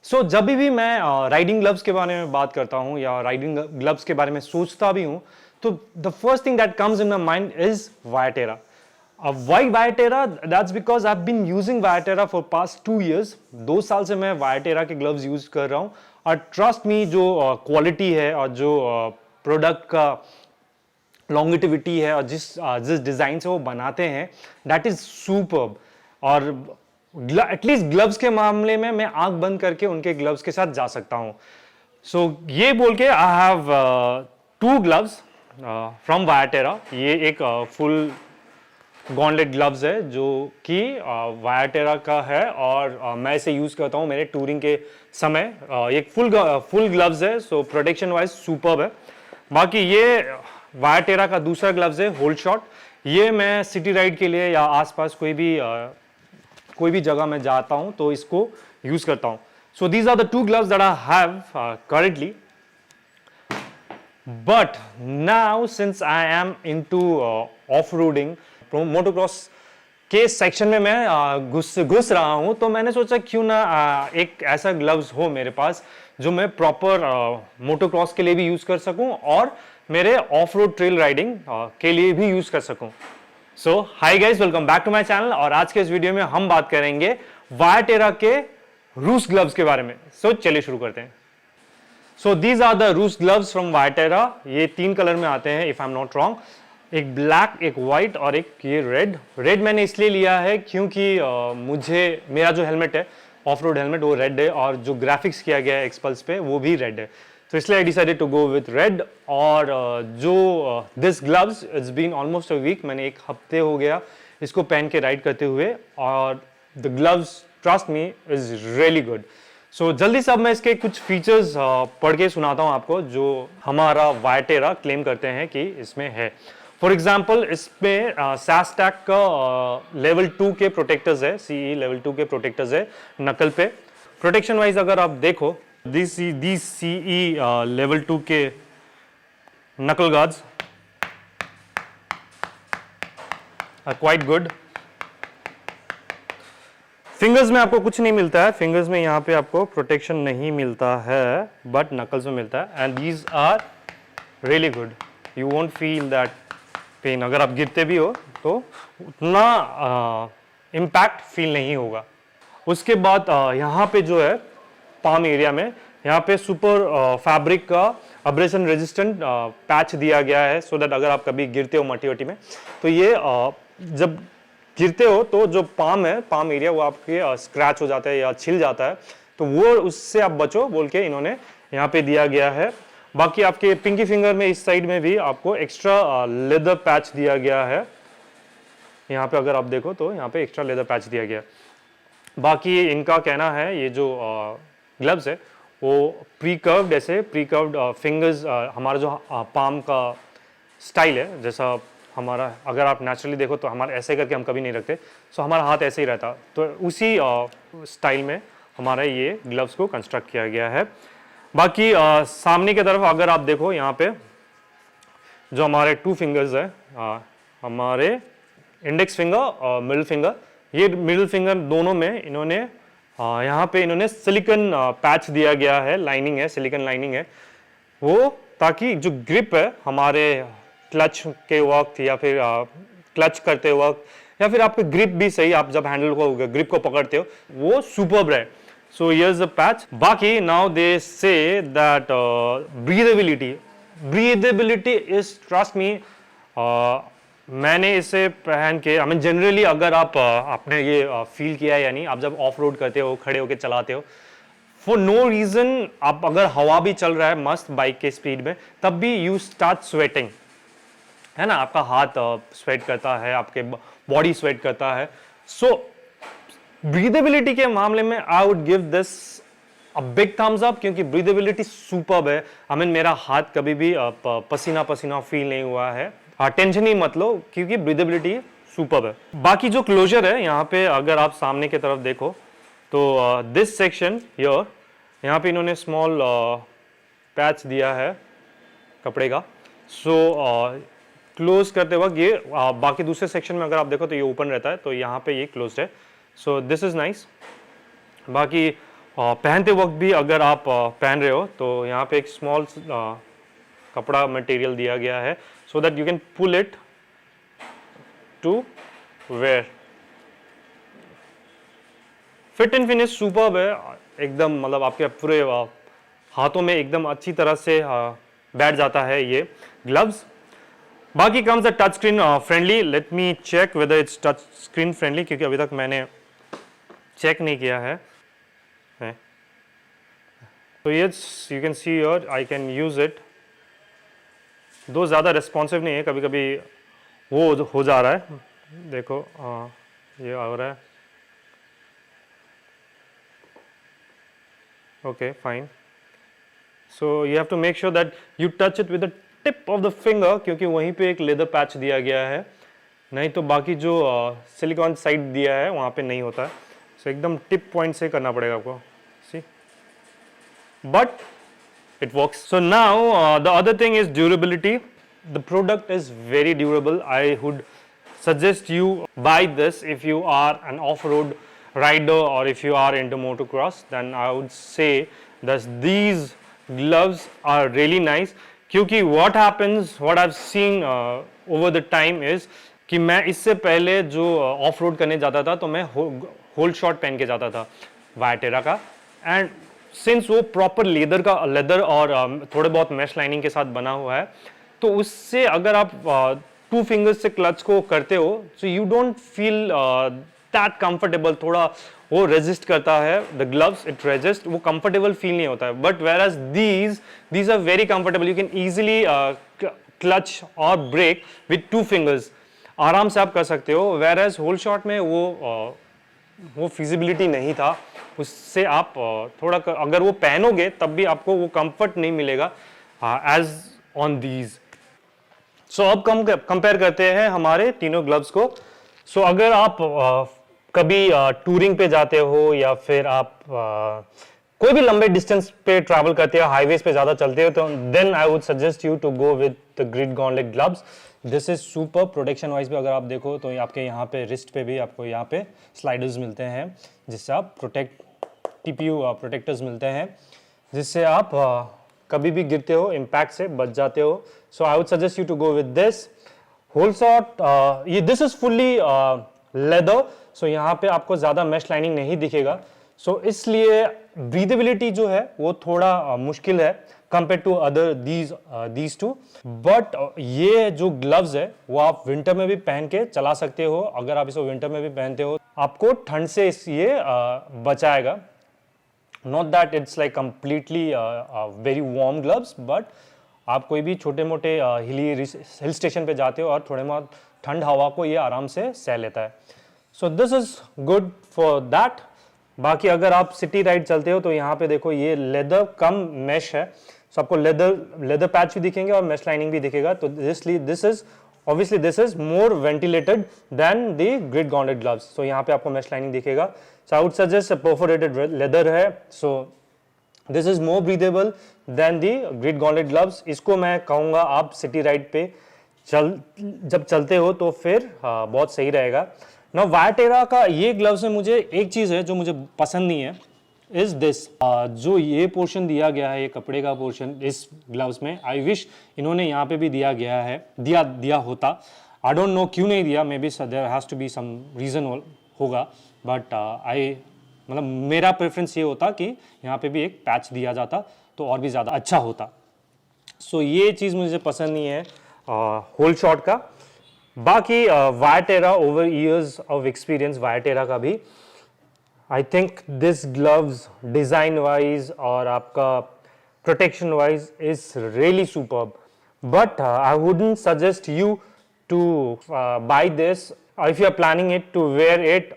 जब भी मैं राइडिंग ग्लव्स के बारे में बात करता हूँ या राइडिंग ग्लव्स के बारे में सोचता भी हूँ, तो the first thing that comes in my mind is Viaterra. Why Viaterra? That's because I've been using Viaterra for past 2 years. 2 साल से मैं Viaterra के ग्लव्स यूज कर रहा हूँ और ट्रस्ट मी, जो क्वालिटी है और जो प्रोडक्ट का लॉन्गिटिविटी है और जिस डिज़ाइन से वो बनाते हैं, दैट इज सुपर्ब. और एटलीस्ट ग्लव्स के मामले में मैं आंख बंद करके उनके ग्लव्स के साथ जा सकता हूँ. ये बोल के I have 2 gloves from Viaterra. ये एक फुल गॉन्टलेट ग्लव्स है जो कि Viaterra का है और मैं इसे यूज करता हूँ मेरे टूरिंग के समय. एक फुल ग्लव्स है, सो प्रोटेक्शन वाइज सुपर्ब है. बाकी ये Viaterra का दूसरा ग्लव्स है होल्ड शॉट. ये मैं सिटी राइड के लिए या आसपास कोई भी जगह में जाता हूँ तो इसको यूज करता हूँ. So these are the 2 gloves that I have currently. But now since I am into off-roading, motocross के सेक्शन में मैं घुस रहा हूं, तो मैंने सोचा क्यों ना एक ऐसा ग्लव्स हो मेरे पास जो मैं प्रॉपर मोटोक्रॉस के लिए भी यूज कर सकूं और मेरे ऑफ रोड ट्रेल राइडिंग के लिए भी यूज कर सकूं. So hi guys, welcome back to my channel. और आज के इस वीडियो में हम बात करेंगे Viaterra के रूस ग्लव्स के बारे में. चलिए शुरू करते हैं. दीज आर द रूस ग्लव्स फ्रॉम Viaterra. ये 3 कलर में आते हैं if I am not wrong. एक ब्लैक, एक वाइट और एक ये रेड मैंने इसलिए लिया है क्योंकि मेरा जो हेलमेट है, ऑफ रोड हेलमेट, वो रेड है और जो ग्राफिक्स किया गया है एक्सपल्स पे वो भी रेड है. तो इसलिए I decided to go with red. और जो this gloves, it's been almost a week, मैंने 1 हफ्ते हो गया इसको पहन के राइड करते हुए, और the gloves, trust me, is really good. जल्दी से अब मैं इसके कुछ फीचर्स पढ़ के सुनाता हूँ आपको जो हमारा Viaterra क्लेम करते हैं कि इसमें है. फॉर एग्जाम्पल, इसमें SASTAC का लेवल 2 के प्रोटेक्टर्स है, CE लेवल 2 के प्रोटेक्टर्स है नकल पे. प्रोटेक्शन वाइज अगर आप देखो, दिस CE लेवल 2 के knuckle guards are quite good. Fingers में आपको कुछ नहीं मिलता है, फिंगर्स में यहाँ पे आपको प्रोटेक्शन नहीं मिलता है, बट नकल्स में मिलता है. And these are really good. You won't feel that pain. अगर आप गिरते भी हो तो उतना इम्पैक्ट फील नहीं होगा. उसके बाद यहाँ पे जो है पाम एरिया में, यहाँ पे सुपर फैब्रिक का अब्रेशन रेजिस्टेंट पैच दिया गया है, सो दैट अगर आप कभी गिरते हो मट्टी वट्टी में, तो ये जब गिरते हो तो जो पाम एरिया, वो आपके स्क्रैच हो जाता है या छिल जाता है, तो वो उससे आप बचो बोल के इन्होंने यहाँ पे दिया गया है. बाकी आपके पिंकी फिंगर में इस साइड में भी आपको एक्स्ट्रा लेदर पैच दिया गया है. यहाँ पे अगर आप देखो तो यहाँ पे एक्स्ट्रा लेदर पैच दिया गया है. बाकी इनका कहना है ये जो ग्लव्स है वो प्री कर्व्ड फिंगर्स, हमारा जो पाम का स्टाइल है, जैसा हमारा, अगर आप नेचुरली देखो तो हमारा ऐसे करके हम कभी नहीं रखते, हमारा हाथ ऐसे ही रहता, तो उसी स्टाइल में हमारा ये ग्लव्स को कंस्ट्रक्ट किया गया है. बाकी सामने की तरफ अगर आप देखो, यहाँ पे जो हमारे 2 फिंगर्स है, हमारे इंडेक्स फिंगर और मिडिल फिंगर, ये मिडिल फिंगर दोनों में इन्होंने यहाँ पे इन्होंने सिलिकॉन पैच दिया गया है, लाइनिंग है, सिलिकॉन लाइनिंग है वो, ताकि जो ग्रिप है हमारे क्लच के वक्त या फिर क्लच करते वक्त या फिर आपके ग्रिप भी सही, आप जब हैंडल को ग्रिप को पकड़ते हो वो सुपर्ब है. So here's the patch. बाकी now they say that breathability is, trust me, मैंने इसे पहन के, I mean generally अगर आपने ये फील किया है या नहीं, आप जब ऑफ रोड करते हो, खड़े होके चलाते हो, फॉर नो रीजन, आप अगर हवा भी चल रहा है मस्त बाइक के स्पीड में, तब भी यू स्टार्ट स्वेटिंग, है ना, आपका हाथ स्वेट करता है, आपके बॉडी स्वेट करता है. ब्रीदेबिलिटी के मामले में I would give this a big thumbs up, क्योंकि ब्रीदेबिलिटी सुपर्ब है. आई मीन मेरा हाथ कभी भी पसीना फील नहीं हुआ है. टेंशन ही मत लो, क्योंकि ब्रीदेबिलिटी सुपर्ब है. बाकी जो क्लोजर है यहाँ पे, अगर आप सामने की तरफ देखो तो दिस सेक्शन हियर, यहाँ पे इन्होंने स्मॉल पैच दिया है कपड़े का. क्लोज करते वक्त ये बाकी दूसरे सेक्शन में अगर आप देखो तो ये ओपन रहता है, तो यहाँ पे ये क्लोज्ड है. So this is nice. बाकी पहनते वक्त भी अगर आप पहन रहे हो तो यहाँ पे एक स्मॉल कपड़ा मटेरियल दिया गया है so that you can pull it to wear. Fit and finish superb है एकदम, मतलब आपके पूरे हाथों में एकदम अच्छी तरह से बैठ जाता है ये ग्लव्स। बाकी comes the touch screen friendly. Let me check whether it's touch screen friendly, क्योंकि अभी तक मैंने चेक नहीं किया है। तो yes you can see your I can use it, though ज़्यादा रिस्पॉन्सिव नहीं है, कभी कभी वो हो जा रहा है। देखो ये आ रहा है, okay fine. So you have to make sure that you touch it with the tip of the finger, क्योंकि वहीं पे एक लेदर पैच दिया गया है, नहीं तो बाकी जो सिलिकॉन साइड दिया है वहाँ पे नहीं होता है। सो एकदम टिप पॉइंट से करना पड़ेगा आपको, सी, but it works. So now the other thing is durability. The product is very durable. I would suggest you buy this if you are an off-road rider or if you are into motocross. Then I would say that these gloves are really nice. क्योंकि what happens, what I've seen over the time is कि मैं इससे पहले जो of road करने जाता था तो मैं होल शॉट पहन के जाता था वायटेरा का, एंड सिंस वो प्रॉपर लेदर और थोड़े बहुत मैश लाइनिंग के साथ बना हुआ है, तो उससे अगर आप 2 फिंगर्स से क्लच को करते हो so you don't feel that comfortable. थोड़ा वो रेजिस्ट करता है, द ग्लव्स इट रेजिस्ट, वो कंफर्टेबल फील नहीं होता है। But whereas these are very comfortable, you can easily clutch और ब्रेक विद 2 फिंगर्स, आराम से आप कर सकते हो। वेयर एज होल शॉट में वो फिजिबिलिटी नहीं था, उससे आप थोड़ा अगर वो पहनोगे तब भी आपको वो कंफर्ट नहीं मिलेगा एज ऑन दीज। सो अब कंपेयर करते हैं हमारे तीनों ग्लव्स को। सो अगर आप कभी टूरिंग पे जाते हो या फिर आप कोई भी लंबे डिस्टेंस पे ट्रैवल करते हो, हाईवेज पे ज़्यादा चलते हो, तो then I would suggest you to go with the grid gauntlet gloves. This is super. Protection wise भी अगर आप देखो तो आपके यहाँ पे रिस्ट पे भी आपको यहाँ पे स्लाइडर्स मिलते हैं जिससे आप टीपीयू प्रोटेक्टर्स मिलते हैं, जिससे आप कभी भी गिरते हो इम्पैक्ट से बच जाते हो। So I would suggest you to go with this whole shot. ये this is fully leather, so यहाँ पे आपको ज़्यादा मैश लाइनिंग नहीं दिखेगा, सो इसलिए ब्रीदेबिलिटी जो है वो थोड़ा मुश्किल है compare to other these two. But ये जो ग्लव्स है वो आप विंटर में भी पहन के चला सकते हो। अगर आप इसे विंटर में भी पहनते हो आपको ठंड से ये बचाएगा। Not that it's like completely very warm gloves, but आप कोई भी छोटे मोटे हिल स्टेशन पे जाते हो और थोड़े बहुत ठंड हवा को ये आराम से सह लेता है। So this is good for that. बाकी अगर आप सिटी राइड चलते हो तो यहाँ पे देखो ये लेदर कम मैश है, सो आपको लेदर पैच भी दिखेंगे और मैश लाइनिंग भी दिखेगा। तो this is obviously this is more ventilated than the grid gauntlet gloves, so यहाँ पे आपको mesh lining दिखेगा। so I would suggest a perforated leather है, so this is more breathable than the grid gauntlet gloves। इसको मैं कहूँगा आप city ride पे जब चलते हो तो फिर बहुत सही रहेगा। Now वायटेरा का ये ग्लव्स में मुझे एक चीज़ है जो मुझे पसंद नहीं है, इज दिस जो ये पोर्शन दिया गया है, ये कपड़े का पोर्शन इस ग्लव्स में, आई विश इन्होंने यहाँ पे भी दिया होता। आई डोंट नो क्यों नहीं दिया, maybe there has to be some reason होगा, बट मतलब मेरा प्रेफरेंस ये होता कि यहाँ पे भी एक पैच दिया जाता तो और भी ज़्यादा अच्छा होता। सो ये चीज़ मुझे पसंद नहीं है होल शॉट का। बाकी वायटेरा ओवर ईयर्स ऑफ एक्सपीरियंस वायटेरा का भी, I think this gloves design wise और आपका protection wise is really superb, but I wouldn't suggest you to buy this if you are planning it to wear it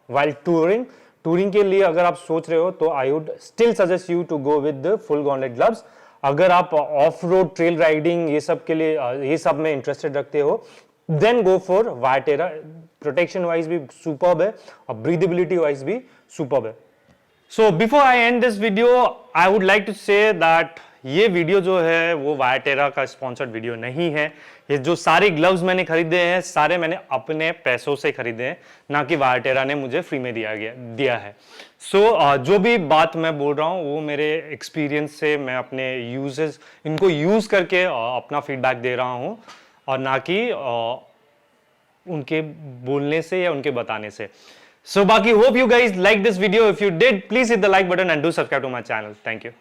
while touring के लिए अगर आप सोच रहे हो तो I would still suggest you to go with the full gauntlet gloves। अगर आप ऑफ रोड ट्रेल राइडिंग ये सब के लिए ये सब में इंटरेस्टेड रखते हो then go for Viaterra. Protection wise भी सुपर्ब है और ब्रीदेबिलिटी वाइज भी सुपर्ब है। So before I end this video, I would like to say that ये वीडियो जो है वो वायटेरा का स्पॉन्सर्ड वीडियो नहीं है। ये जो सारे ग्लव्स मैंने खरीदे हैं सारे मैंने अपने पैसों से खरीदे हैं, ना कि वायटेरा ने मुझे फ्री में दिया है। सो जो भी बात मैं बोल रहा हूँ वो मेरे एक्सपीरियंस से, मैं अपने यूजेस इनको यूज करके अपना फीडबैक दे रहा हूँ, और ना कि उनके बोलने से या उनके बताने से। सो बाकी hope you guys like this video. If you did, please hit the like button and do subscribe to my channel. Thank you.